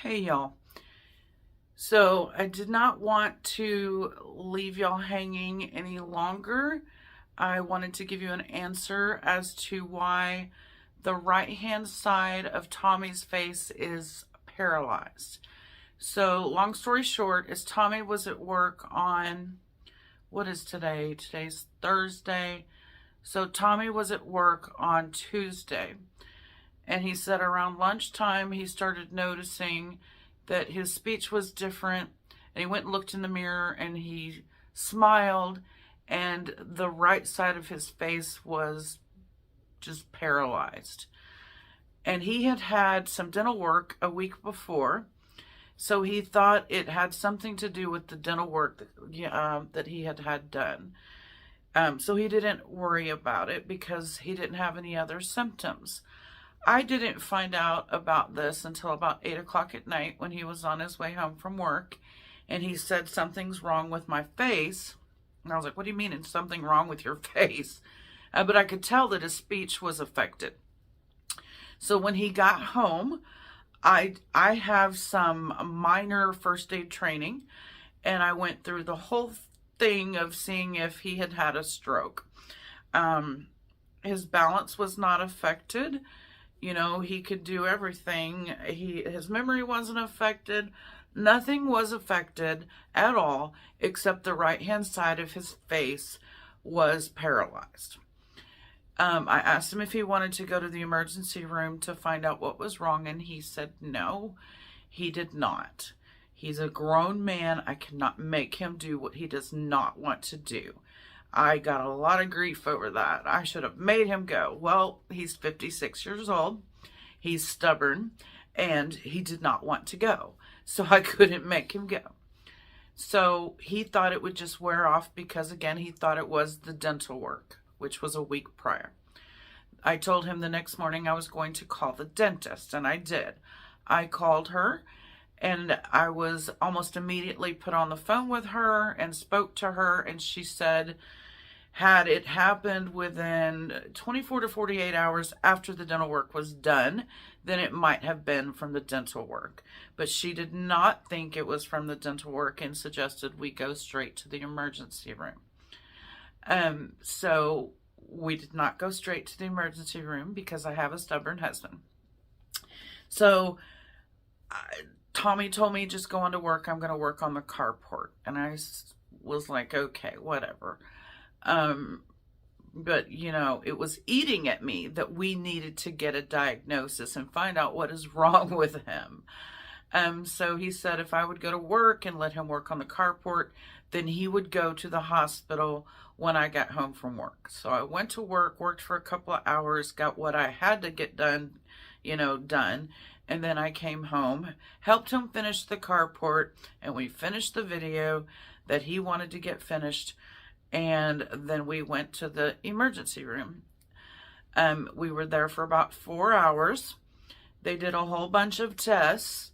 Hey y'all. So I did not want to leave y'all hanging any longer. I wanted to give you an answer as to why the right hand side of Tommy's face is paralyzed. So long story short is Tommy was at work on, what is today? Today's Thursday. So Tommy was at work on Tuesday. And he said around lunchtime he started noticing that his speech was different. And he went and looked in the mirror and he smiled, and the right side of his face was just paralyzed. And he had had some dental work a week before, so he thought it had something to do with the dental work that he had had done. So he didn't worry about it because he didn't have any other symptoms. I didn't find out about this until about 8 o'clock at night when he was on his way home from work, and he said, something's wrong with my face. And I was like, what do you mean it's something wrong with your face? But I could tell that his speech was affected. So when he got home, I have some minor first aid training, and I went through the whole thing of seeing if he had had a stroke. His balance was not affected. You know, he could do everything. His memory wasn't affected. Nothing was affected at all, except the right-hand side of his face was paralyzed. I asked him if he wanted to go to the emergency room to find out what was wrong, and he said no, he did not. He's a grown man. I cannot make him do what he does not want to do. I got a lot of grief over that. I should have made him go. Well, he's 56 years old. He's stubborn, and he did not want to go. So I couldn't make him go. So he thought it would just wear off because, again, he thought it was the dental work, which was a week prior. I told him the next morning I was going to call the dentist, and I did. I called her, and I was almost immediately put on the phone with her and spoke to her, and she said, had it happened within 24 to 48 hours after the dental work was done, then it might have been from the dental work. But she did not think it was from the dental work and suggested we go straight to the emergency room. So we did not go straight to the emergency room because I have a stubborn husband. So Tommy told me, just go on to work. I'm going to work on the carport. And I was like, okay, whatever. But you know, it was eating at me that we needed to get a diagnosis and find out what is wrong with him. So he said if I would go to work and let him work on the carport, then he would go to the hospital when I got home from work. So I went to work, worked for a couple of hours, got what I had to get done, done. And then I came home, helped him finish the carport, and we finished the video that he wanted to get finished. And then we went to the emergency room. We were there for about 4 hours. They did a whole bunch of tests.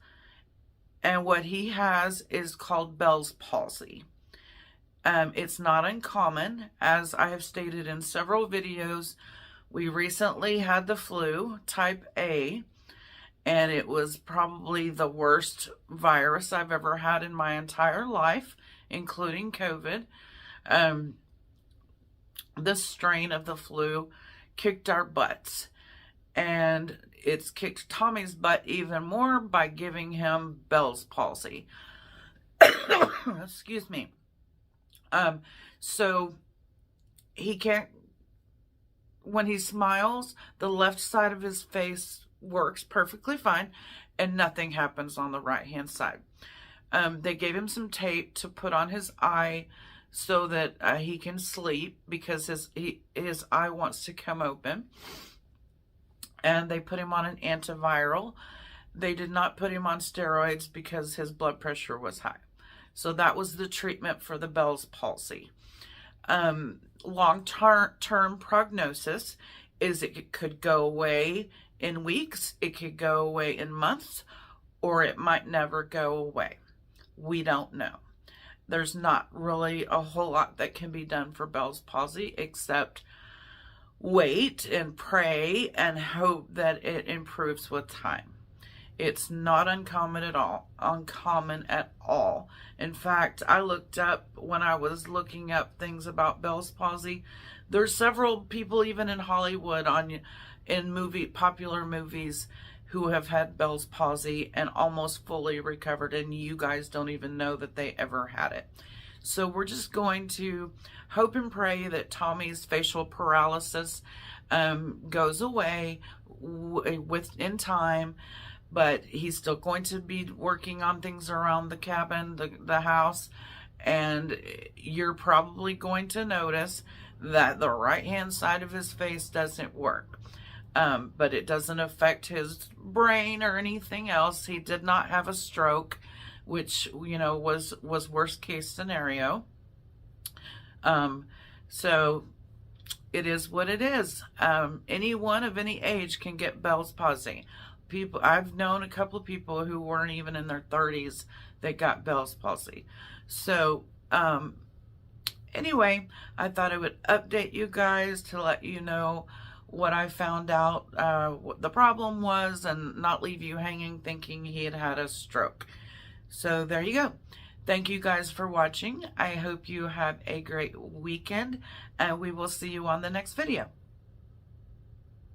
And what he has is called Bell's palsy. It's not uncommon. As I have stated in several videos, we recently had the flu, type A. And it was probably the worst virus I've ever had in my entire life, including COVID. This strain of the flu kicked our butts, and it's kicked Tommy's butt even more by giving him Bell's palsy. Excuse me. So he can't, when he smiles, the left side of his face works perfectly fine, and nothing happens on the right hand side. They gave him some tape to put on his eye so that he can sleep because his eye wants to come open. And they put him on an antiviral. They did not put him on steroids because his blood pressure was high. So that was the treatment for the Bell's palsy. Long-term prognosis is it could go away in weeks, it could go away in months, or it might never go away. We don't know. There's not really a whole lot that can be done for Bell's palsy except wait and pray and hope that it improves with time. It's not uncommon at all. In fact, I looked up, when I was looking up things about Bell's palsy, there's several people even in Hollywood in popular movies who have had Bell's palsy and almost fully recovered, and you guys don't even know that they ever had it. So we're just going to hope and pray that Tommy's facial paralysis goes away in time, but he's still going to be working on things around the cabin, the house, and you're probably going to notice that the right hand side of his face doesn't work. But it doesn't affect his brain or anything else. He did not have a stroke, which, you know, was worst case scenario. So it is what it is. Anyone of any age can get Bell's palsy. I've known a couple of people who weren't even in their 30s that got Bell's palsy. So, anyway, I thought I would update you guys to let you know what I found out, what the problem was, and not leave you hanging thinking he had had a stroke. So there you go. Thank you guys for watching. I hope you have a great weekend, and we will see you on the next video.